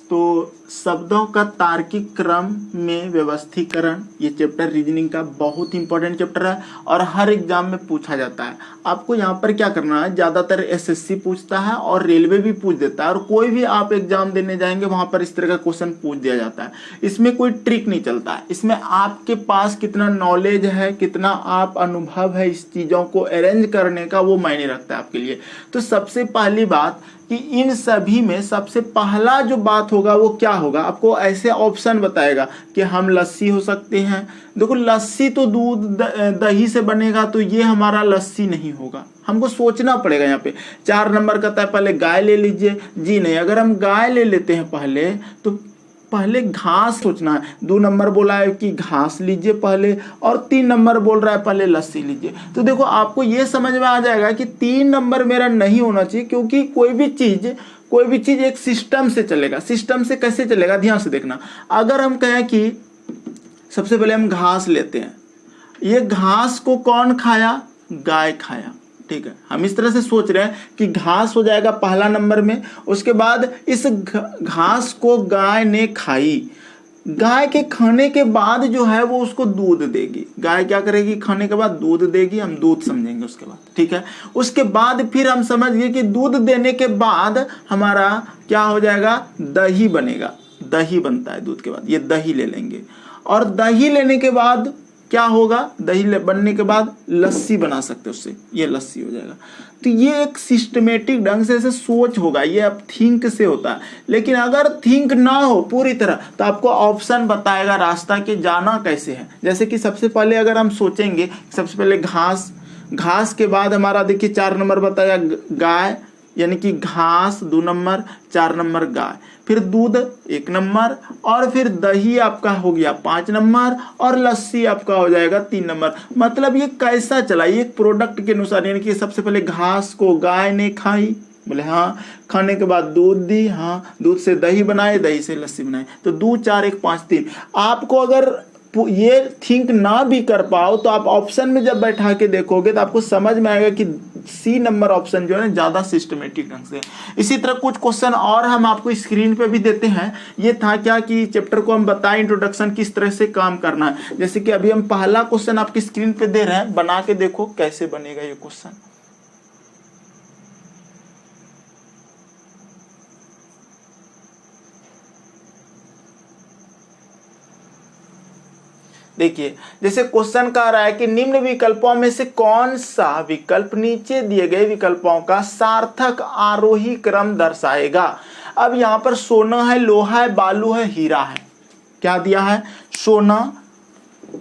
तो शब्दों का तार्किक क्रम में व्यवस्थीकरण, ये चैप्टर रीजनिंग का बहुत इंपॉर्टेंट चैप्टर है और हर एग्जाम में पूछा जाता है। आपको यहाँ पर क्या करना है, ज़्यादातर एसएससी पूछता है और रेलवे भी पूछ देता है, और कोई भी आप एग्जाम देने जाएंगे वहाँ पर इस तरह का क्वेश्चन पूछ दिया जाता है। इसमें कोई ट्रिक नहीं चलता है, इसमें आपके पास कितना नॉलेज है, कितना आप अनुभव है इस चीज़ों को अरेंज करने का, वो मायने रखता है आपके लिए। तो सबसे पहली बात कि इन सभी में सबसे पहला जो बात होगा वो क्या होगा, आपको ऐसे ऑप्शन बताएगा कि हम लस्सी हो सकते हैं। देखो लस्सी तो दूध दही से बनेगा, तो ये हमारा लस्सी नहीं होगा, हमको सोचना पड़ेगा यहाँ पे। 4 नंबर कहता है पहले गाय ले लीजिए, जी नहीं, अगर हम गाय ले लेते हैं पहले तो पहले घास सोचना है। 2 नंबर बोला है कि घास लीजिए पहले, और 3 नंबर बोल रहा है पहले लस्सी लीजिए। तो देखो आपको ये समझ में आ जाएगा कि 3 नंबर मेरा नहीं होना चाहिए, क्योंकि कोई भी चीज़ एक सिस्टम से चलेगा। सिस्टम से कैसे चलेगा, ध्यान से देखना। अगर हम कहें कि सबसे पहले हम घास लेते हैं, ये घास को कौन खाया, गाय खाया, ठीक है। हम इस तरह से सोच रहे हैं कि घास हो जाएगा पहला नंबर में, उसके बाद इस घास को गाय ने खाई, गाय के खाने के बाद जो है वो उसको दूध देगी। गाय क्या करेगी, खाने के बाद दूध देगी, हम दूध समझेंगे उसके बाद, ठीक है। उसके बाद फिर हम समझ गए कि दूध देने के बाद हमारा क्या हो जाएगा, दही बनेगा, दही बनता है दूध के बाद, ये दही ले लेंगे, और दही लेने के बाद क्या होगा, दही बनने के बाद लस्सी बना सकते उससे, ये लस्सी हो जाएगा। तो ये एक सिस्टमेटिक ढंग से ऐसे सोच होगा, ये अब थिंक से होता है। लेकिन अगर थिंक ना हो पूरी तरह तो आपको ऑप्शन बताएगा रास्ता कि जाना कैसे है। जैसे कि सबसे पहले अगर हम सोचेंगे, सबसे पहले घास के बाद हमारा देखिए 4 नंबर बताया गाय, यानी कि घास 2 नंबर, 4 नंबर गाय, फिर दूध 1 नंबर, और फिर दही आपका हो गया 5 नंबर, और लस्सी आपका हो जाएगा 3 नंबर। मतलब ये कैसा चला, ये एक प्रोडक्ट के अनुसार, यानी कि सबसे पहले घास को गाय ने खाई, बोले हाँ, खाने के बाद दूध दी, हाँ, दूध से दही बनाए, दही से लस्सी बनाए, तो 2 4 1 5 3। आपको अगर ये थिंक ना भी कर पाओ तो आप ऑप्शन में जब बैठा के देखोगे तो आपको समझ में आएगा कि सी नंबर ऑप्शन जो है ना ज्यादा सिस्टमेटिक ढंग से। इसी तरह कुछ क्वेश्चन और हम आपको स्क्रीन पे भी देते हैं। ये था क्या कि चैप्टर को हम बताएं इंट्रोडक्शन किस तरह से काम करना है। जैसे कि अभी हम पहला क्वेश्चन आपकी स्क्रीन पे दे रहे हैं, बना के देखो कैसे बनेगा ये क्वेश्चन। देखिए जैसे क्वेश्चन कह रहा है कि निम्न विकल्पों में से कौन सा विकल्प नीचे दिए गए विकल्पों का सार्थक आरोही क्रम दर्शाएगा। अब यहाँ पर सोना है, लोहा है, बालू है, हीरा है। क्या दिया है, सोना,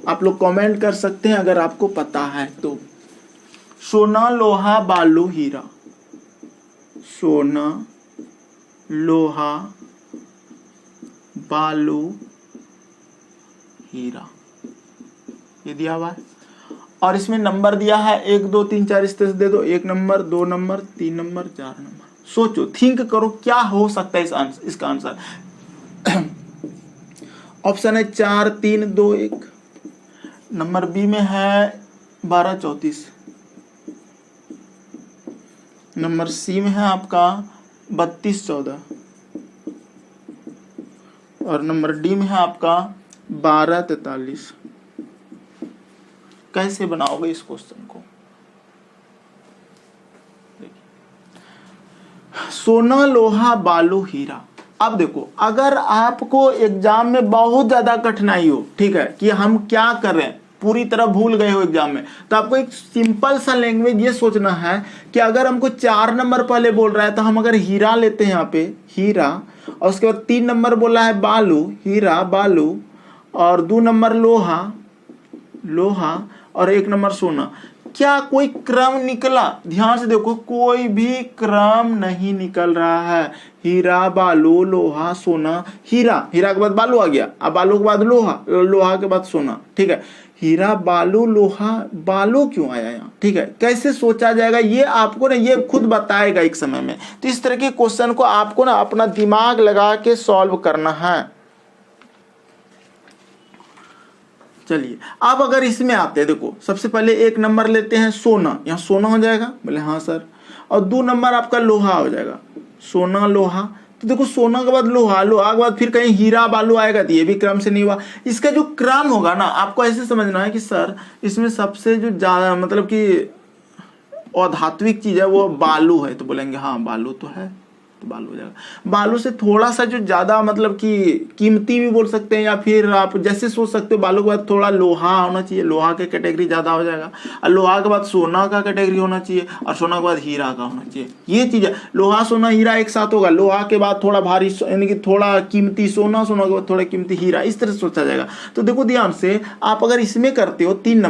आप लोग कमेंट कर सकते हैं अगर आपको पता है तो। सोना, लोहा, बालू, हीरा, सोना, लोहा, बालू, हीरा, ये दिया हुआ है। और इसमें नंबर दिया है 1 2 3 4, इस तरह से दे दो, 1 नंबर, 2 नंबर, 3 नंबर, 4 नंबर। सोचो, थिंक करो क्या हो सकता है इसका आंसर। ऑप्शन है 4 3 2 1। नंबर बी में है 12 34। नंबर सी में है आपका 32 14, और नंबर डी में है आपका 12 43। कैसे बनाओगे इस क्वेश्चन को, सोना, लोहा, बालू, हीरा। अब देखो अगर आपको एग्जाम में बहुत ज्यादा कठिनाई हो, ठीक है, कि हम क्या कर रहे हैं, पूरी तरह भूल गए हो एग्जाम में, तो आपको एक सिंपल सा लैंग्वेज ये सोचना है कि अगर हमको 4 नंबर पहले बोल रहा है तो हम अगर हीरा लेते हैं, यहाँ पे हीरा, और उसके बाद 3 नंबर बोला है बालू, हीरा बालू, और 2 नंबर लोहा, लोहा, और 1 नंबर सोना। क्या कोई क्रम निकला, ध्यान से देखो, कोई भी क्रम नहीं निकल रहा है। हीरा, बालू, लोहा, सोना, हीरा, हीरा के बाद बालू आ गया, अब बालू के बाद लोहा, लोहा के बाद सोना, ठीक है। हीरा, बालू, लोहा, बालू क्यों आया यहाँ, ठीक है। कैसे सोचा जाएगा ये आपको ना ये खुद बताएगा एक समय में। तो इस तरह के क्वेश्चन को आपको ना अपना दिमाग लगा के सॉल्व करना है। चलिए अब अगर इसमें आते हैं, देखो सबसे पहले 1 नंबर लेते हैं सोना, यहाँ सोना हो जाएगा, बोले हाँ सर, और 2 नंबर आपका लोहा हो जाएगा, सोना, लोहा, तो देखो सोना के बाद लोहा, लोहा के बाद फिर कहीं हीरा बालू आएगा, तो ये भी क्रम से नहीं हुआ। इसका जो क्रम होगा ना, आपको ऐसे समझना है कि सर इसमें सबसे जो ज्यादा मतलब कि अधात्विक चीज है वो बालू है, तो बोलेंगे हाँ बालू तो है, तो बालू हो जाएगा। बालू से थोड़ा सा जो ज्यादा मतलब कि कीमती भी बोल सकते हैं, या फिर आप जैसे सोच सकते हो बालू के बाद थोड़ा लोहा होना चाहिए, लोहा के कैटेगरी ज्यादा हो जाएगा। और लोहा के बाद सोना का कैटेगरी होना चाहिए, और सोना के बाद हीरा का होना चाहिए। ये चीज है, लोहा सोना हीरा एक साथ होगा, लोहा के बाद थोड़ा भारी यानी कि थोड़ा कीमती सोना, सोना के बाद थोड़ा कीमती हीरा, इस तरह से सोचा जाएगा। तो देखो ध्यान से, आप अगर इसमें करते हो 3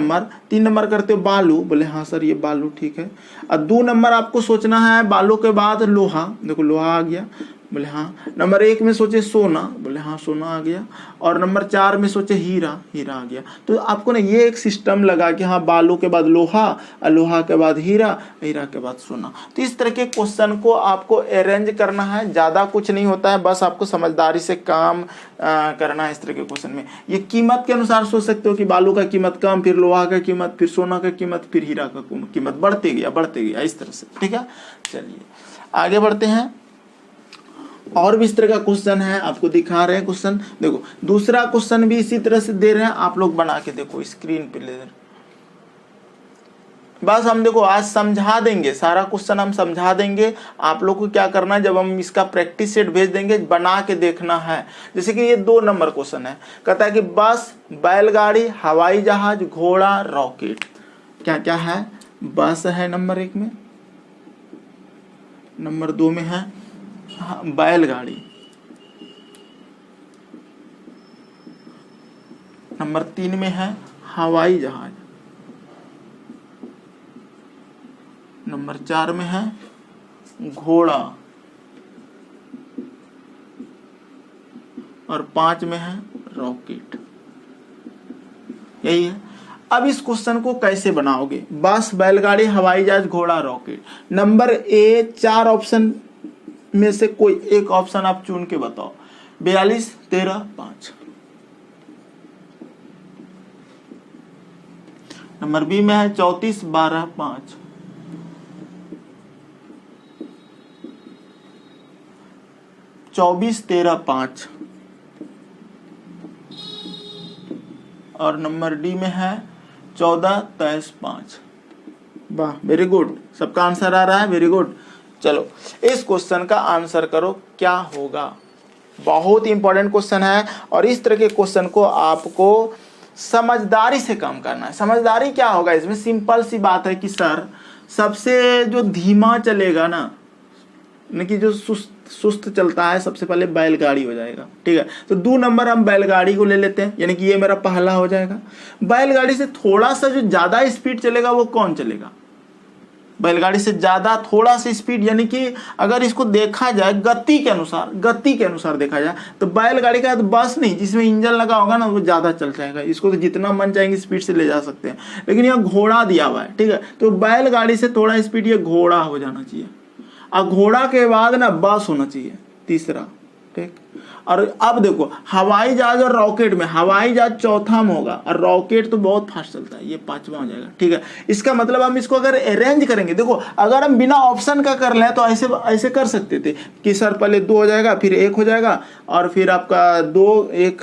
नंबर करते हो बालू, बोले हाँ सर ये बालू ठीक है। और 2 नंबर आपको सोचना है बालू के बाद लोहा, देखो लोहा आ गया, बोले हाँ। नंबर 1 में सोचे सोना, बोले हाँ सोना आ गया। और नंबर 4 में सोचे हीरा, हीरा आ गया। तो आपको ना ये एक सिस्टम लगा कि हाँ बालू के बाद लोहा, लोहा के बाद हीरा, हीरा के बाद सोना। तो इस तरह के क्वेश्चन को आपको अरेंज करना है, ज्यादा कुछ नहीं होता है, बस आपको समझदारी से काम करना है। इस तरह के क्वेश्चन में ये कीमत के अनुसार सोच सकते हो कि बालू का कीमत कम, फिर लोहा का कीमत, फिर सोना का कीमत, फिर हीरा का कीमत बढ़ते गया इस तरह से। ठीक है, चलिए आगे बढ़ते हैं। और भी इस तरह का क्वेश्चन है, आपको दिखा रहे हैं क्वेश्चन। देखो दूसरा क्वेश्चन भी इसी तरह से दे रहे हैं, आप लोग बना के देखो स्क्रीन पे ले। बस हम देखो आज समझा देंगे, सारा क्वेश्चन हम समझा देंगे। आप लोग को क्या करना है, जब हम इसका प्रैक्टिस सेट भेज देंगे बना के देखना है। जैसे कि ये 2 नंबर क्वेश्चन है, कहता है कि बस, बैलगाड़ी, हवाई जहाज, घोड़ा, रॉकेट। क्या क्या है, बस है नंबर 1 में, नंबर 2 में है बैलगाड़ी, नंबर 3 में है हवाई जहाज, नंबर 4 में है घोड़ा, और 5 में है रॉकेट। यही है। अब इस क्वेश्चन को कैसे बनाओगे, बस, बैलगाड़ी, हवाई जहाज, घोड़ा, रॉकेट। नंबर ए 4 ऑप्शन में से कोई एक ऑप्शन आप चुन के बताओ। 42, 13, 5। नंबर बी में है 34, 12, 5। चौबीस, 13, 5। और नंबर डी में है 14, 23, 5। वाह, वेरी गुड, सबका आंसर आ रहा है, वेरी गुड। चलो इस क्वेश्चन का आंसर करो, क्या होगा। बहुत इंपॉर्टेंट क्वेश्चन है, और इस तरह के क्वेश्चन को आपको समझदारी से काम करना है। समझदारी क्या होगा इसमें, सिंपल सी बात है कि सर सबसे जो धीमा चलेगा ना, कि जो सुस्त चलता है, सबसे पहले बैलगाड़ी हो जाएगा। ठीक है, तो 2 नंबर हम बैलगाड़ी को ले लेते हैं, यानी कि ये मेरा पहला हो जाएगा। बैलगाड़ी से थोड़ा सा जो ज्यादा स्पीड चलेगा वो कौन चलेगा, बैलगाड़ी से ज्यादा थोड़ा सा स्पीड, यानी कि अगर इसको देखा जाए गति के अनुसार देखा जाए तो बैलगाड़ी का तो बस नहीं, जिसमें इंजन लगा होगा ना वो ज्यादा चल जाएगा, इसको तो जितना मन चाहेंगे स्पीड से ले जा सकते हैं। लेकिन यहाँ घोड़ा दिया हुआ है, ठीक है, तो बैलगाड़ी से थोड़ा स्पीड ये घोड़ा हो जाना चाहिए, और घोड़ा के बाद ना बस होना चाहिए तीसरा। ठीक, और अब देखो हवाई जहाज और रॉकेट में, हवाई जहाज चौथा में होगा और रॉकेट तो बहुत फास्ट चलता है, ये 5वां हो जाएगा। ठीक है, इसका मतलब हम इसको अगर अरेंज करेंगे, देखो अगर हम बिना ऑप्शन का कर लें तो ऐसे कर सकते थे कि सर पहले 2 हो जाएगा, फिर 1 हो जाएगा, और फिर आपका 2, 1,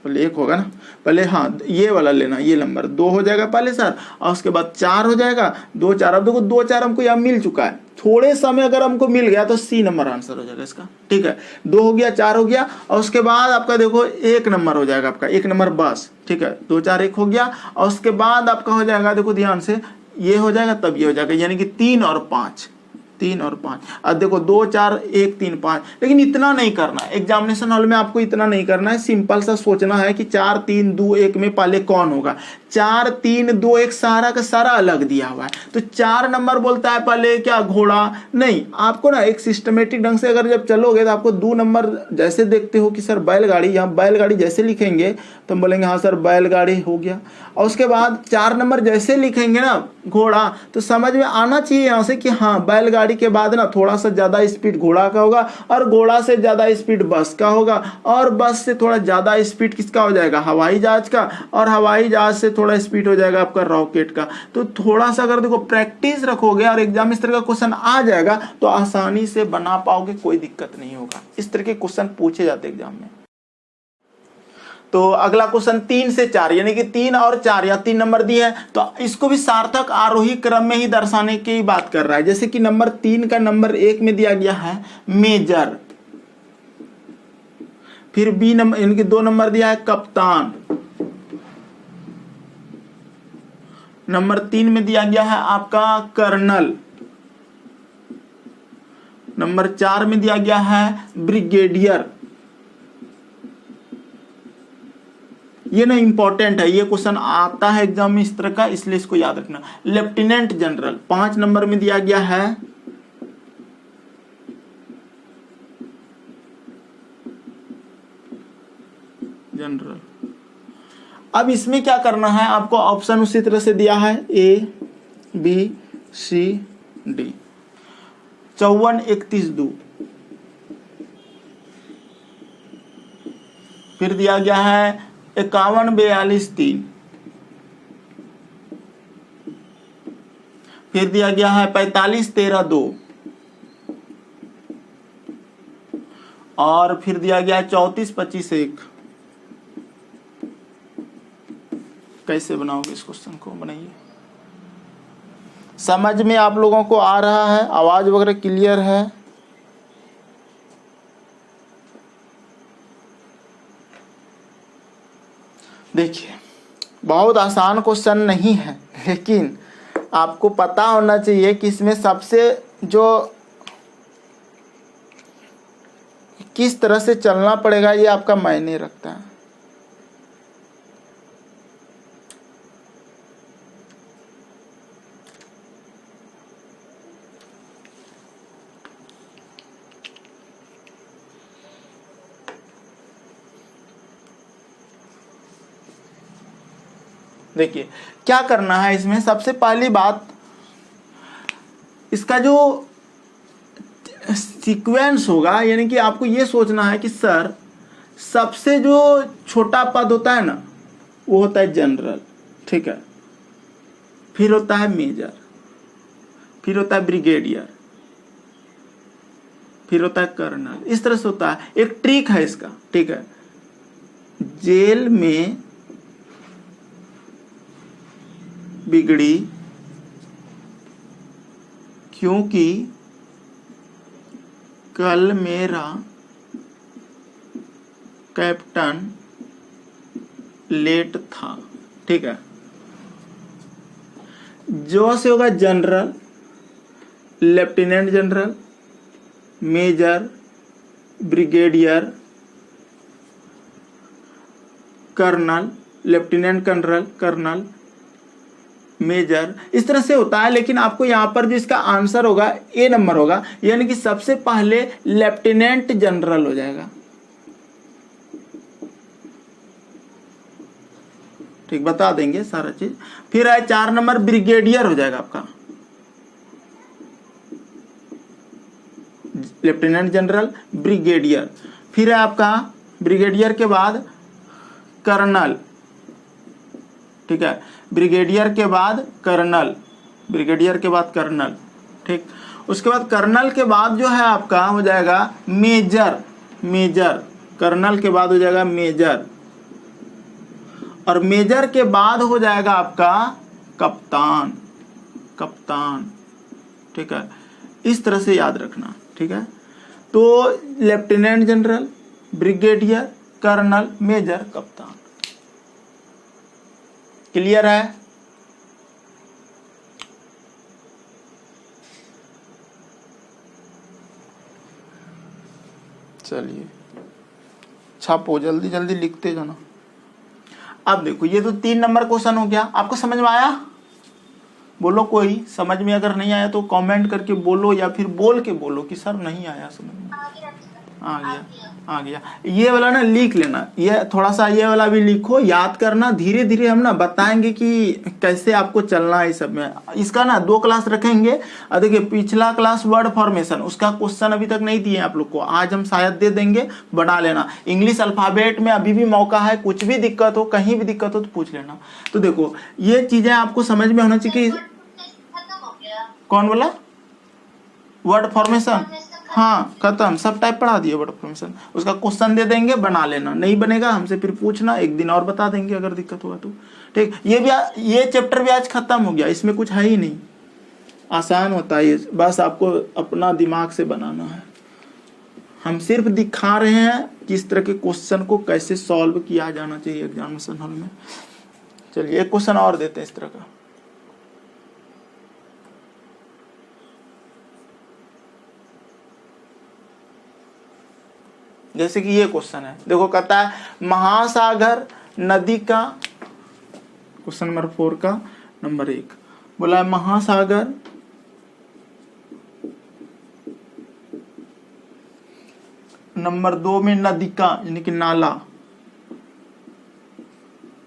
पहले 1 होगा ना, पहले हाँ ये वाला लेना, ये नंबर 2 हो जाएगा पहले सर, और उसके बाद 4 हो जाएगा, 2, 4। अब देखो 2, 4 हमको यहाँ मिल चुका है, थोड़े समय अगर हमको मिल गया तो सी नंबर आंसर हो जाएगा इसका। ठीक है, 2 हो गया, 4 हो गया, और उसके बाद आपका देखो 1 नंबर हो जाएगा, आपका 1 नंबर बस। ठीक है, 2, 4, 1 हो गया, और उसके बाद आपका हो जाएगा, देखो ध्यान से, ये हो जाएगा तब ये हो जाएगा, यानी कि 3 और 5। 3 और 5, अब देखो 2, 4, 1, 3, 5। लेकिन इतना नहीं करना है एग्जामिनेशन हॉल में, आपको इतना नहीं करना है, सिंपल सा सोचना है कि 4, 3, 2, 1 में पहले कौन होगा। 4, 3, 2, 1 सारा का सारा अलग दिया हुआ है, तो 4 नंबर बोलता है पहले क्या घोड़ा, नहीं, आपको ना एक सिस्टमेटिक ढंग से अगर जब चलोगे तो आपको 2 नंबर जैसे देखते हो कि सर बैलगाड़ी, यहाँ बैलगाड़ी जैसे लिखेंगे तो हम बोलेंगे हाँ सर बैलगाड़ी हो गया, और उसके बाद 4 नंबर जैसे लिखेंगे ना घोड़ा, तो समझ में आना चाहिए यहाँ से कि हाँ बैलगाड़ी गाड़ी के बाद ना थोड़ा सा ज़्यादा स्पीड घोड़ा का होगा, और घोड़ा से ज़्यादा स्पीड बस का होगा, और बस से थोड़ा ज़्यादा स्पीड किसका हो जाएगा, हवाई जहाज का, और हवाई जहाज से थोड़ा स्पीड हो जाएगा आपका रॉकेट का। तो थोड़ा सा अगर देखो प्रैक्टिस रखोगे और एग्जाम इस तरह का क्वेश्चन आ जाएगा तो आसानी से बना पाओगे, कोई दिक्कत नहीं होगा। इस तरह के क्वेश्चन पूछे जाते एग्जाम में। तो अगला क्वेश्चन 3 से 4 यानी कि 3 और 4 या 3 नंबर दिए हैं, तो इसको भी सार्थक आरोही क्रम में ही दर्शाने की बात कर रहा है। जैसे कि नंबर 3 का नंबर 1 में दिया गया है मेजर, फिर बी नंबर इनके 2 नंबर दिया है कप्तान, नंबर 3 में दिया गया है आपका कर्नल, नंबर 4 में दिया गया है ब्रिगेडियर। ये ना इंपॉर्टेंट है, ये क्वेश्चन आता है एग्जाम में इस तरह का, इसलिए इसको याद रखना। लेफ्टिनेंट जनरल 5 नंबर में दिया गया है जनरल। अब इसमें क्या करना है आपको, ऑप्शन उसी तरह से दिया है ए बी सी डी। 54 31 2, फिर दिया गया है 51 42 3, फिर दिया गया है 45 13 2, और फिर दिया गया है 34 25 1। कैसे बनाओगे इस क्वेश्चन को, बनाइए। समझ में आप लोगों को आ रहा है, आवाज वगैरह क्लियर है? देखिए बहुत आसान क्वेश्चन नहीं है, लेकिन आपको पता होना चाहिए कि इसमें सबसे जो किस तरह से चलना पड़ेगा ये आपका मायने रखता है। देखिए क्या करना है इसमें, सबसे पहली बात इसका जो सीक्वेंस होगा, यानी कि आपको ये सोचना है कि सर सबसे जो छोटा पद होता है ना वो होता है जनरल, ठीक है, फिर होता है मेजर, फिर होता है ब्रिगेडियर, फिर होता है कर्नल। इस तरह से होता है। एक ट्रिक है इसका, ठीक है, जेल में बिगड़ी क्योंकि कल मेरा कैप्टन लेट था, ठीक है। जो से होगा general, lieutenant general, major, brigadier, colonel, lieutenant colonel, colonel, major, इस तरह से होता है। लेकिन आपको यहां पर जो इसका आंसर होगा ए नंबर होगा, यानी कि सबसे पहले लेफ्टिनेंट जनरल हो जाएगा, ठीक, बता देंगे सारा चीज। फिर है 4 नंबर ब्रिगेडियर हो जाएगा आपका, लेफ्टिनेंट जनरल, ब्रिगेडियर। फिर है आपका ब्रिगेडियर के बाद कर्नल, ठीक है, ब्रिगेडियर के बाद कर्नल, ब्रिगेडियर के बाद कर्नल, ठीक। उसके बाद कर्नल के बाद जो है आपका हो जाएगा मेजर, मेजर, कर्नल के बाद हो जाएगा मेजर, और मेजर के बाद हो जाएगा आपका कप्तान, कप्तान, ठीक है। इस तरह से याद रखना, ठीक है। तो lieutenant general, brigadier, colonel, major, कप्तान। क्लियर है? चलिए छापो, जल्दी जल्दी लिखते जाना। अब देखो ये तो 3 नंबर क्वेश्चन हो गया, आपको समझ में आया? बोलो, कोई समझ में अगर नहीं आया तो कमेंट करके बोलो, या फिर बोल के बोलो कि सर नहीं आया समझ में। आ गया, आ गया। ये वाला ना लिख लेना, ये थोड़ा सा ये वाला भी लिखो, याद करना। धीरे धीरे हम ना बताएंगे कि कैसे आपको चलना है इस सब में। इसका ना 2 क्लास रखेंगे। और देखिए पिछला क्लास वर्ड फॉर्मेशन, उसका क्वेश्चन अभी तक नहीं दिए आप लोग को, आज हम शायद दे देंगे, बना लेना। इंग्लिश अल्फाबेट में अभी भी मौका है, कुछ भी दिक्कत हो, कहीं भी दिक्कत हो तो पूछ लेना। तो देखो ये चीजें आपको समझ में होना चाहिए कि कौन बोला वर्ड फॉर्मेशन, हाँ खत्म, सब टाइप पढ़ा दिए वर्ड फॉर्मेशन। उसका क्वेश्चन दे देंगे, बना लेना। नहीं बनेगा हमसे फिर पूछना, एक दिन और बता देंगे अगर दिक्कत हुआ तो। ठीक, ये चैप्टर भी आज खत्म हो गया, इसमें कुछ है ही नहीं, आसान होता है ये, बस आपको अपना दिमाग से बनाना है। हम सिर्फ दिखा रहे हैं कि इस तरह के क्वेश्चन को कैसे सॉल्व किया जाना चाहिए एग्जामिनेशन हॉल में। चलिए एक क्वेश्चन और देते हैं इस तरह का। जैसे कि ये क्वेश्चन है, देखो कहता है महासागर नदी का, क्वेश्चन नंबर 4 का नंबर 1 बोला है महासागर नंबर 2 में नदी का यानी कि नाला।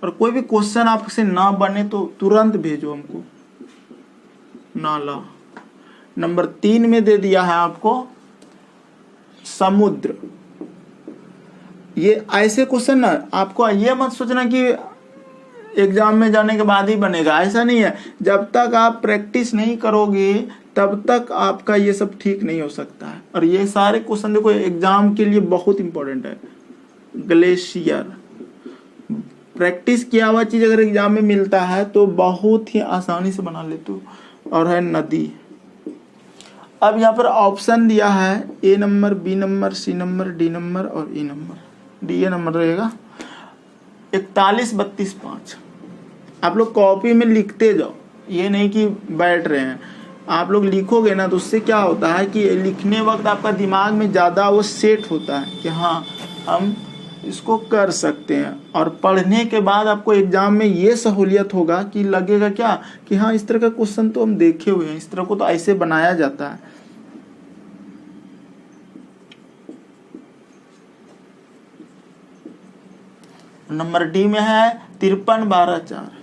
और कोई भी क्वेश्चन आपसे ना बने तो तुरंत भेजो हमको, नाला। नंबर 3 में दे दिया है आपको समुद्र। ये ऐसे क्वेश्चन ना आपको ये मत सोचना कि एग्जाम में जाने के बाद ही बनेगा, ऐसा नहीं है। जब तक आप प्रैक्टिस नहीं करोगे तब तक आपका ये सब ठीक नहीं हो सकता है। और ये सारे क्वेश्चन देखो एग्जाम के लिए बहुत इंपॉर्टेंट है। ग्लेशियर, प्रैक्टिस किया हुआ चीज अगर एग्जाम में मिलता है तो बहुत ही आसानी से बना लेते हो। और है नदी। अब यहाँ पर ऑप्शन दिया है A number, B number, C number, D number और E number. D A number रहेगा 41, 32, 5। आप लोग कॉपी में लिखते जाओ, ये नहीं कि बैठ रहे हैं। आप लोग लिखोगे ना तो उससे क्या होता है कि लिखने वक्त आपका दिमाग में ज़्यादा वो सेट होता है कि हाँ हम इसको कर सकते हैं। और पढ़ने के बाद आपको एग्जाम में ये सहूलियत होगा कि लगेगा क्या कि हाँ इस तरह का क्वेश्चन तो हम देखे हुए हैं, इस तरह को तो ऐसे बनाया जाता है। नंबर डी में है 53, 12, 4।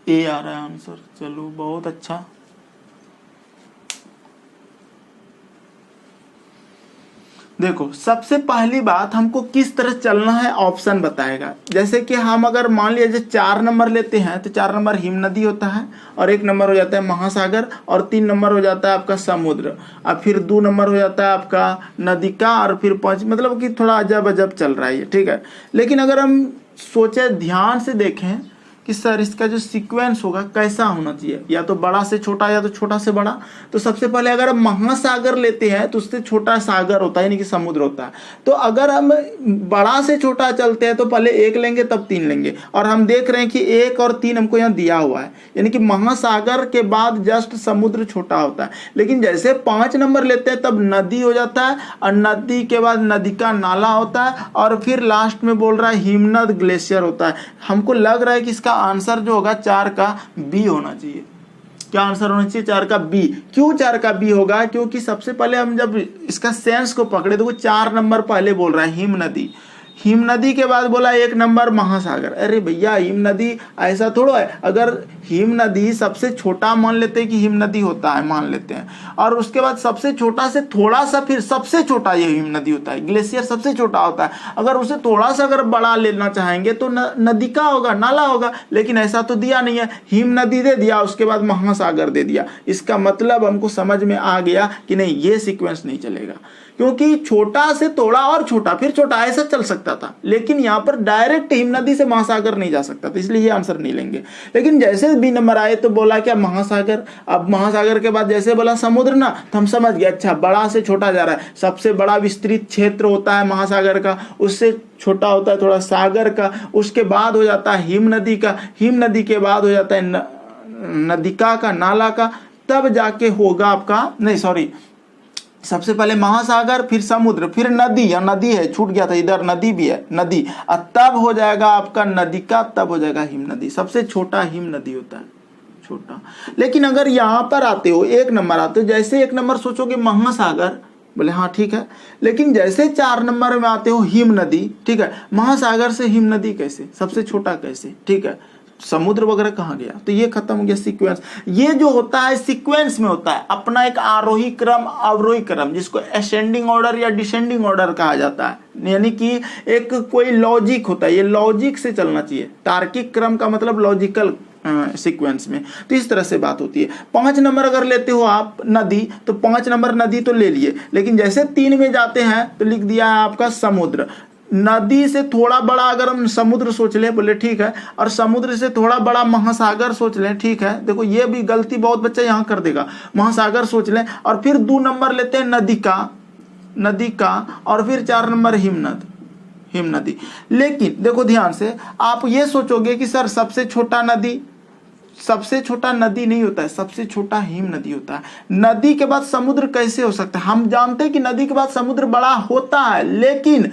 ए आ रहा है आंसर। चलो बहुत अच्छा। देखो सबसे पहली बात हमको किस तरह चलना है ऑप्शन बताएगा। जैसे कि हम अगर मान लीजिए 4 नंबर लेते हैं तो 4 नंबर हिमनदी होता है, और 1 नंबर हो जाता है महासागर, और 3 नंबर हो जाता है आपका समुद्र, और फिर 2 नंबर हो जाता है आपका नदी का, और फिर 5, मतलब कि थोड़ा अजब अजब चल रहा है ये, ठीक है। लेकिन अगर हम सोचे ध्यान से देखें कि सर इसका जो सीक्वेंस होगा कैसा होना चाहिए, या तो बड़ा से छोटा या तो छोटा से बड़ा। तो सबसे पहले अगर हम महासागर लेते हैं तो उससे छोटा सागर होता है यानी कि समुद्र होता है। तो अगर हम बड़ा से छोटा चलते हैं तो पहले 1 लेंगे तब 3 लेंगे, और हम देख रहे हैं कि 1 और 3 हमको यहाँ दिया हुआ है, यानी कि महासागर के बाद जस्ट समुद्र छोटा होता है। लेकिन जैसे 5 नंबर लेते हैं तब नदी हो जाता है, और नदी के बाद नदी का नाला होता है, और फिर लास्ट में बोल रहा है हिमनद ग्लेशियर होता है। हमको लग रहा है कि इसका आंसर जो होगा 4 का बी होना चाहिए। क्या आंसर होना चाहिए? 4 का बी। क्यों 4 का बी होगा? क्योंकि सबसे पहले हम जब इसका सेंस को पकड़े तो वो 4 नंबर पहले बोल रहा है हिम नदी, हिम नदी के बाद बोला 1 नंबर महासागर। अरे भैया हिम नदी ऐसा थोड़ा है, अगर हिम नदी सबसे छोटा मान लेते हैं कि हिम नदी होता है, मान लेते हैं, और उसके बाद सबसे छोटा से थोड़ा सा फिर सबसे छोटा ये हिम नदी होता है, ग्लेशियर सबसे छोटा होता है। अगर उसे थोड़ा सा अगर बड़ा लेना चाहेंगे तो नदी का होगा, नाला होगा, लेकिन ऐसा तो दिया नहीं है। हिम नदी दे दिया, उसके बाद महासागर दे दिया। इसका मतलब हमको समझ में आ गया कि नहीं ये सीक्वेंस नहीं चलेगा, क्योंकि छोटा से थोड़ा और छोटा फिर छोटा ऐसा चल सकता था, लेकिन यहाँ पर डायरेक्ट हिम नदी से महासागर नहीं जा सकता था, इसलिए ये आंसर नहीं लेंगे। लेकिन जैसे बी नंबर आए तो बोला क्या महासागर, अब महासागर के बाद जैसे बोला समुद्र ना, तो हम समझ गए अच्छा बड़ा से छोटा जा रहा है। सबसे बड़ा विस्तृत क्षेत्र होता है महासागर का, उससे छोटा होता है थोड़ा सागर का, उसके बाद हो जाता है हिम नदी का, हिम नदी के बाद हो जाता है नदिका का, नाला का, तब जाके होगा आपका, नहीं सॉरी सबसे पहले महासागर, फिर समुद्र, फिर नदी, या नदी है, छूट गया था, इधर नदी भी है, नदी, और तब हो जाएगा आपका नदी का, तब हो जाएगा हिम नदी। सबसे छोटा हिम नदी होता है, छोटा। लेकिन अगर यहाँ पर आते हो, एक नंबर आते हो, जैसे एक नंबर सोचोगे महासागर, बोले हाँ ठीक है, लेकिन जैसे 4 नंबर में आते हो हिम नदी, ठीक है, महासागर से हिम नदी कैसे, सबसे छोटा कैसे, ठीक है, समुद्र वगैरह कहाँ गया, तो ये खत्म हो गया सीक्वेंस। ये जो होता है सीक्वेंस में होता है अपना एक आरोही क्रम अवरोही क्रम, जिसको असेंडिंग ऑर्डर या डिसेंडिंग ऑर्डर कहा जाता है, यानी कि एक कोई लॉजिक होता है, ये लॉजिक से चलना चाहिए। तार्किक क्रम का मतलब लॉजिकल सीक्वेंस में, तो इस तरह से बात होती है। 5 नंबर अगर लेते हो आप नदी, तो 5 नंबर नदी तो ले लिए, लेकिन जैसे 3 में जाते हैं तो लिख दिया है आपका समुद्र। नदी से थोड़ा बड़ा अगर हम समुद्र सोच लें, बोले ठीक है, और समुद्र से थोड़ा बड़ा महासागर सोच लें, ठीक है, देखो ये भी गलती बहुत बच्चा यहाँ कर देगा, महासागर सोच लें, और फिर 2 नंबर लेते हैं नदी का, और फिर 4 नंबर हिम नदी। लेकिन देखो ध्यान से, आप ये सोचोगे कि सर सबसे छोटा नदी नहीं होता है, सबसे छोटा हिम नदी होता है। नदी के बाद समुद्र कैसे हो सकता है? हम जानते हैं कि नदी के बाद समुद्र बड़ा होता है, लेकिन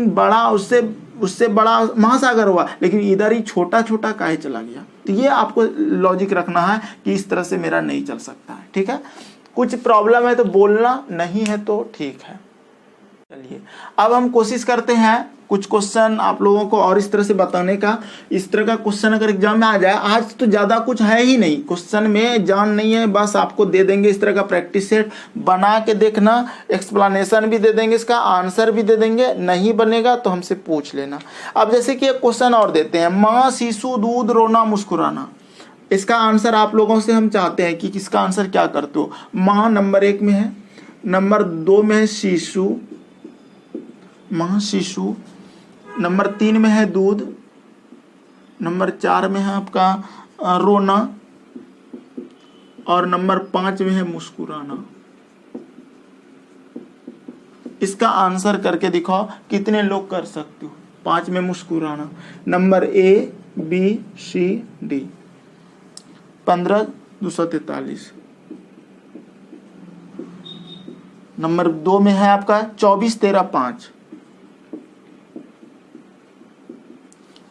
बड़ा उससे बड़ा महासागर हुआ, लेकिन इधर ही छोटा काहे चला गया? तो ये आपको लॉजिक रखना है कि इस तरह से मेरा नहीं चल सकता है, ठीक है। कुछ प्रॉब्लम है तो बोलना, नहीं है तो ठीक है। चलिए अब हम कोशिश करते हैं कुछ क्वेश्चन आप लोगों को और इस तरह से बताने का। इस तरह का क्वेश्चन अगर एग्जाम में आ जाए, आज तो ज़्यादा कुछ है ही नहीं, क्वेश्चन में जान नहीं है, बस आपको दे देंगे इस तरह का प्रैक्टिस सेट, बना के देखना, एक्सप्लेनेशन भी दे देंगे, इसका आंसर भी दे देंगे, नहीं बनेगा तो हमसे पूछ लेना। अब जैसे कि एक क्वेश्चन और देते हैं, माँ, शिशु, दूध, रोना, मुस्कुराना। इसका आंसर आप लोगों से हम चाहते हैं कि किसका आंसर क्या करते हो। माँ नंबर 1 में है, नंबर 2 में है शिशु, माँ शिशु, नंबर 3 में है दूध, नंबर 4 में है आपका रोना, और नंबर 5 में है मुस्कुराना। इसका आंसर करके दिखाओ, कितने लोग कर सकते हो। 5 में मुस्कुराना, number A B C D, 15 243। Number 2 में है आपका 24 13 5।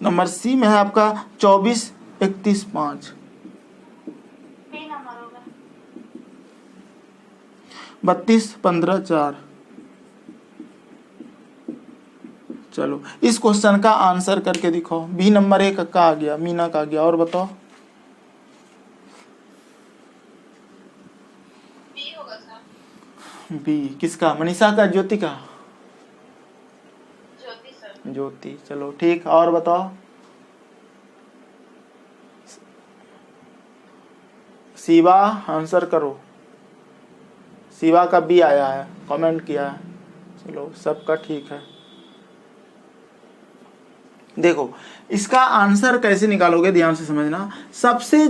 नंबर C में है आपका 24 31 5। 32 15 4। चलो इस क्वेश्चन का आंसर करके दिखाओ। बी नंबर 1 का आ गया, मीना का आ गया, और बताओ। बी होगा सर। बी किसका? मनीषा का, ज्योति का? ज्योति। चलो ठीक, और बताओ। शिवा आंसर करो। शिवा का बी आया है, कमेंट किया है। चलो सबका ठीक है। देखो इसका आंसर कैसे निकालोगे, ध्यान से समझना। सबसे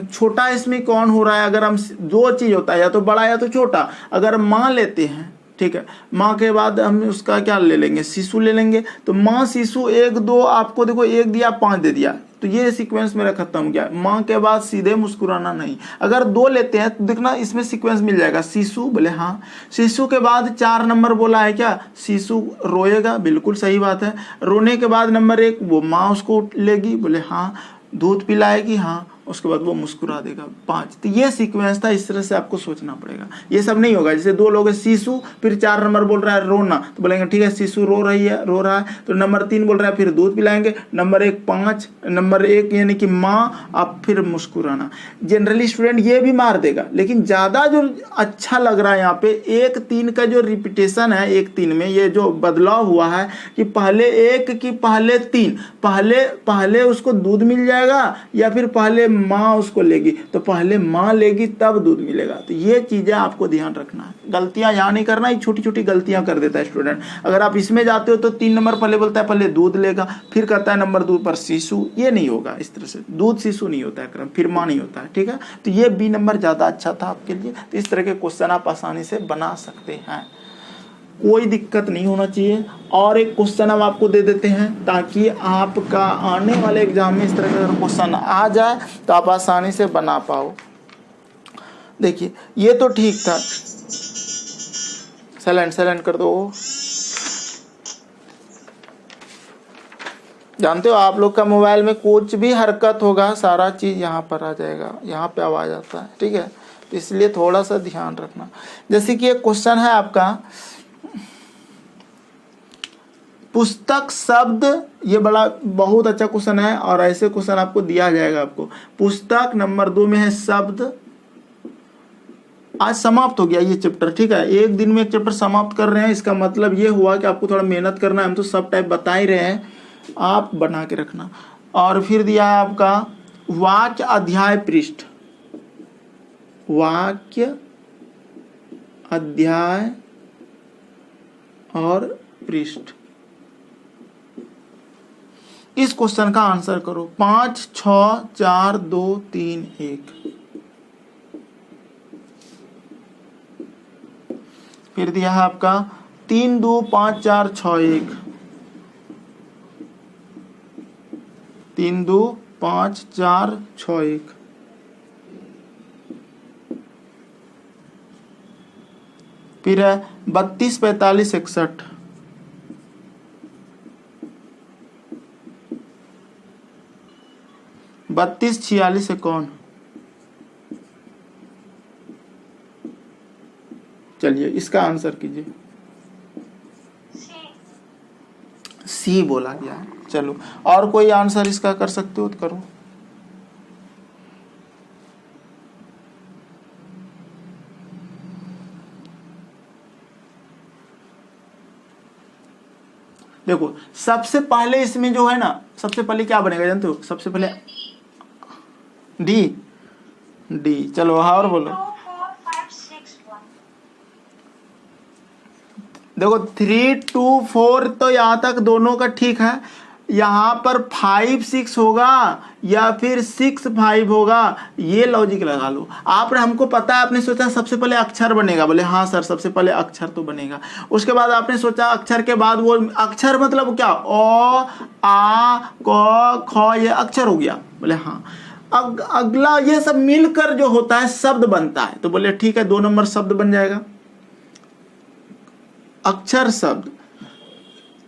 छोटा इसमें कौन हो रहा है? अगर हम 2 चीज होता है, या तो बड़ा या तो छोटा। अगर माँ लेते हैं, ठीक है, माँ के बाद हम उसका क्या ले लेंगे? शिशु ले लेंगे। तो माँ शिशु 1 2, आपको देखो 1 दिया 5 दे दिया, तो ये सीक्वेंस मेरा खत्म हो गया। माँ के बाद सीधे मुस्कुराना नहीं। अगर 2 लेते हैं तो देखना इसमें सीक्वेंस मिल जाएगा। शिशु, बोले हाँ। शिशु के बाद 4 नंबर बोला है क्या? शिशु रोएगा, बिल्कुल सही बात है। रोने के बाद नंबर 1 वो माँ उसको लेगी, बोले हाँ। दूध पिलाएगी, हाँ। उसके बाद वो मुस्कुरा देगा, 5। तो ये सीक्वेंस था, इस तरह से आपको सोचना पड़ेगा। ये सब नहीं होगा। जैसे 2 लोग शिशु, फिर 4 नंबर बोल रहा है रोना, तो बोलेंगे ठीक है शिशु रो रहा है, तो नंबर 3 बोल रहा है फिर दूध पिलाएंगे, नंबर 1 5, नंबर 1 यानी कि माँ, अब फिर मुस्कुराना। जनरली स्टूडेंट ये भी मार देगा, लेकिन ज़्यादा जो अच्छा लग रहा है यहाँ पे 1 3 का जो रिपीटेशन है, 1 3 में ये जो बदलाव हुआ है कि पहले 1 की पहले 3, पहले उसको दूध मिल जाएगा या फिर पहले माँ उसको लेगी, तो पहले माँ लेगी तब दूध मिलेगा। तो ये चीजें आपको ध्यान रखना है। गलतियां यहाँ नहीं करना, ये छोटी छोटी गलतियां कर देता है स्टूडेंट। अगर आप इसमें जाते हो तो 3 नंबर पहले बोलता है पहले दूध लेगा, फिर कहता है नंबर 2 पर शिशु। ये नहीं होगा, इस तरह से दूध शिशु नहीं होता है क्रम, फिर माँ नहीं होता है, ठीक है। तो ये बी नंबर ज्यादा अच्छा था आपके लिए। तो इस तरह के क्वेश्चन आप आसानी से बना सकते हैं, कोई दिक्कत नहीं होना चाहिए। और एक क्वेश्चन हम आपको दे देते हैं ताकि आपका आने वाले एग्जाम में इस तरह का क्वेश्चन आ जाए तो आप आसानी से बना पाओ। देखिए ये तो ठीक था। साइलेंट कर दो। जानते हो आप लोग का मोबाइल में कुछ भी हरकत होगा सारा चीज यहाँ पर आ जाएगा, यहाँ पे आवाज आता है, ठीक है। तो इसलिए थोड़ा सा ध्यान रखना। जैसे कि एक क्वेश्चन है आपका, पुस्तक शब्द, ये बड़ा बहुत अच्छा क्वेश्चन है और ऐसे क्वेश्चन आपको दिया जाएगा। आपको पुस्तक नंबर 2 में है शब्द। आज समाप्त हो गया ये चैप्टर, ठीक है। एक दिन में एक चैप्टर समाप्त कर रहे हैं, इसका मतलब ये हुआ कि आपको थोड़ा मेहनत करना है। हम तो सब टाइप बता ही रहे हैं, आप बना के रखना। और फिर दिया है आपका वाक्य अध्याय पृष्ठ, वाक्य अध्याय और पृष्ठ। इस क्वेश्चन का आंसर करो। 5 6 4 2 3 1। फिर दिया है आपका 3 2 5 4 6 1। 3 2 5 4 6 1। फिर है 32 45 61। 32 46 51। चलिए इसका आंसर कीजिए। सी बोला गया है। चलो और कोई आंसर इसका कर सकते हो तो करो। देखो सबसे पहले इसमें जो है ना, सबसे पहले क्या बनेगा जानते हो? सबसे पहले डी। डी। चलो और बोलो। देखो 3 2 4 तो यहाँ तक दोनों का ठीक है। यहाँ पर 5 6 होगा या फिर 6 5 होगा, ये लॉजिक लगा लो। आपने, हमको पता है, आपने सोचा सबसे पहले अक्षर बनेगा। बोले हाँ सर सबसे पहले अक्षर तो बनेगा। उसके बाद आपने सोचा अक्षर के बाद वो अक्षर मतलब क्या, ओ आ क ख, ये अक्षर हो गया। बोले हाँ। अब अगला ये सब मिलकर जो होता है शब्द बनता है। तो बोले ठीक है 2 नंबर शब्द बन जाएगा। अक्षर शब्द,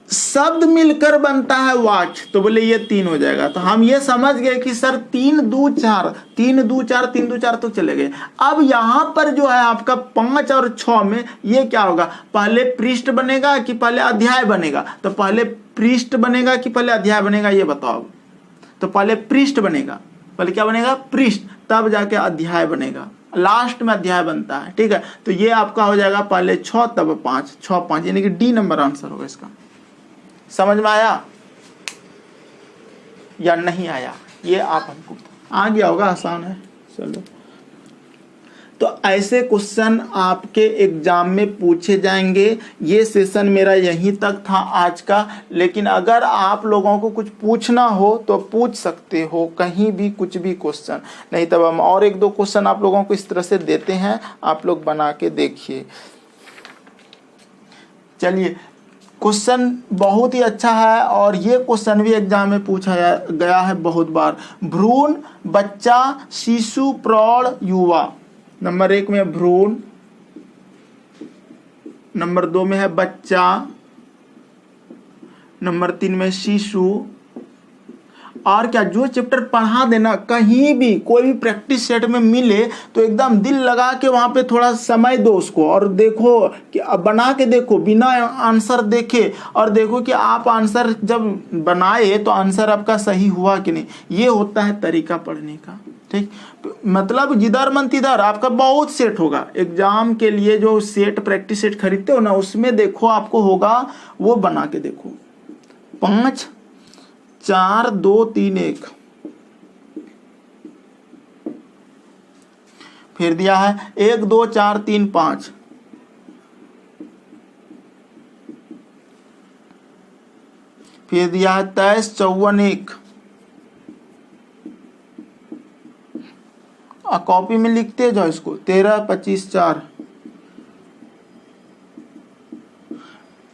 शब्द मिलकर बनता है वाक्य। तो बोले ये 3 हो जाएगा। तो हम ये समझ गए कि सर 3 2 4 3 2 4 3 2 4 तो चले गए। अब यहां पर जो है आपका 5 और 6 में ये क्या होगा, पहले पृष्ठ बनेगा कि पहले अध्याय बनेगा? तो पहले पृष्ठ बनेगा कि पहले अध्याय बनेगा, ये बताओ। तो पहले पृष्ठ बनेगा। पहले क्या बनेगा? पृष्ठ, तब जाके अध्याय बनेगा। लास्ट में अध्याय बनता है, ठीक है। तो ये आपका हो जाएगा पहले 6 तब 5, 6 5, यानी कि डी नंबर आंसर होगा इसका। समझ में आया या नहीं आया? ये आप हमको आ गया होगा, आसान है। चलो तो ऐसे क्वेश्चन आपके एग्जाम में पूछे जाएंगे। ये सेशन मेरा यहीं तक था आज का, लेकिन अगर आप लोगों को कुछ पूछना हो तो पूछ सकते हो कहीं भी कुछ भी क्वेश्चन। नहीं तब हम और 1 2 क्वेश्चन आप लोगों को इस तरह से देते हैं, आप लोग बना के देखिए। चलिए क्वेश्चन बहुत ही अच्छा है और ये क्वेश्चन भी एग्जाम में पूछा गया है बहुत बार। भ्रूण, बच्चा, शिशु, प्रौढ़, युवा। नंबर 1 में भ्रूण, नंबर 2 में है बच्चा, नंबर 3 में शिशु। और क्या, जो चैप्टर पढ़ा देना, कहीं भी कोई भी प्रैक्टिस सेट में मिले तो एकदम दिल लगा के वहां पे थोड़ा समय दो उसको, और देखो कि अब बना के देखो बिना आंसर देखे, और देखो कि आप आंसर जब बनाए तो आंसर आपका सही हुआ कि नहीं। ये होता है तरीका पढ़ने का, ठीक। मतलब जिधर मन तिधर आपका बहुत सेट होगा। एग्जाम के लिए जो सेट, प्रैक्टिस सेट खरीदते हो ना, उसमें देखो आपको होगा, वो बना के देखो। 5 4 2 3 1। फिर दिया है 1 2 4 3 5। फिर दिया है 23 54 1। कॉपी में लिखते जाओ इसको। 13 25 4।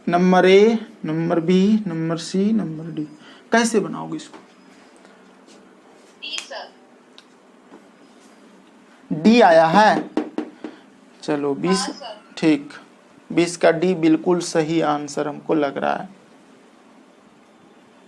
Number A, number B, number C, number D. कैसे बनाओगे इसको? डी आया है। चलो 20, ठीक। 20 का डी बिल्कुल सही आंसर हमको लग रहा है।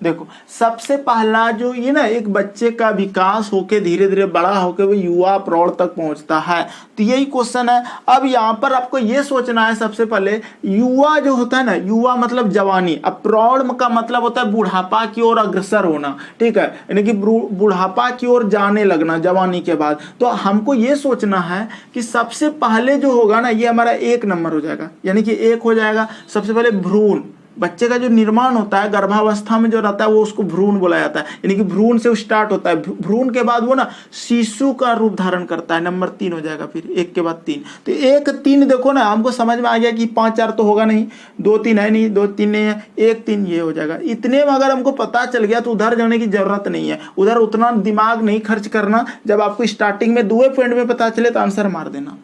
देखो सबसे पहला जो ये ना एक बच्चे का विकास होके धीरे धीरे बड़ा होके वो युवा प्रौढ़ तक पहुंचता है, तो यही क्वेश्चन है। अब यहाँ पर आपको ये सोचना है सबसे पहले, युवा जो होता है ना, युवा मतलब जवानी, अब प्रौढ़ का मतलब होता है बुढ़ापा की ओर अग्रसर होना, ठीक है, यानी कि बुढ़ापा की ओर जाने लगना जवानी के बाद। तो हमको ये सोचना है कि सबसे पहले जो होगा ना ये हमारा 1 नंबर हो जाएगा, यानी कि 1 हो जाएगा। सबसे पहले भ्रूण, बच्चे का जो निर्माण होता है गर्भावस्था में जो रहता है वो उसको भ्रूण बोला जाता है, यानी कि भ्रूण से स्टार्ट होता है। भ्रूण के बाद वो ना शिशु का रूप धारण करता है, नंबर 3 हो जाएगा, फिर 1 के बाद 3। तो 1 3 देखो ना हमको समझ में आ गया कि 5 4 तो होगा नहीं, 2 3 है नहीं, 2 3 नहीं है, 1 3 ये हो जाएगा। इतने में अगर हमको पता चल गया तो उधर जाने की जरूरत नहीं है, उधर उतना दिमाग नहीं खर्च करना। जब आपको स्टार्टिंग में 2 पॉइंट में पता चले तो आंसर मार देना,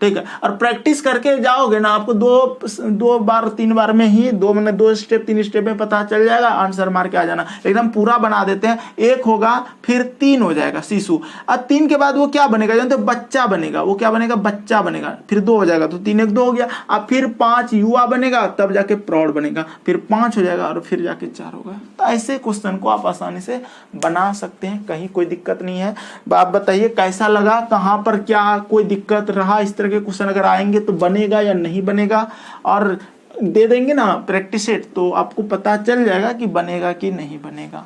ठीक है। और प्रैक्टिस करके जाओगे ना आपको 2 बार 3 बार में ही 2 स्टेप 3 स्टेप में पता चल जाएगा, आंसर मार के आ जाना। एकदम पूरा बना देते हैं। 1 होगा फिर 3 हो जाएगा शिशु, और 3 के बाद वो क्या बनेगा जानते हो, बच्चा बनेगा। वो क्या बनेगा, बच्चा बनेगा। फिर 2 हो जाएगा तो 3 1 2 हो गया। अब फिर 5 युवा बनेगा, तब जाके प्रौढ़ बनेगा, फिर 5 हो जाएगा और फिर जाके 4 होगा। तो ऐसे क्वेश्चन को आप आसानी से बना सकते हैं, कहीं कोई दिक्कत नहीं है। आप बताइए कैसा लगा, कहाँ पर क्या कोई दिक्कत रहा, इस तरह के क्वेश्चन अगर आएंगे तो बनेगा या नहीं बनेगा, और दे देंगे ना प्रैक्टिस सेट तो आपको पता चल जाएगा कि बनेगा कि नहीं बनेगा।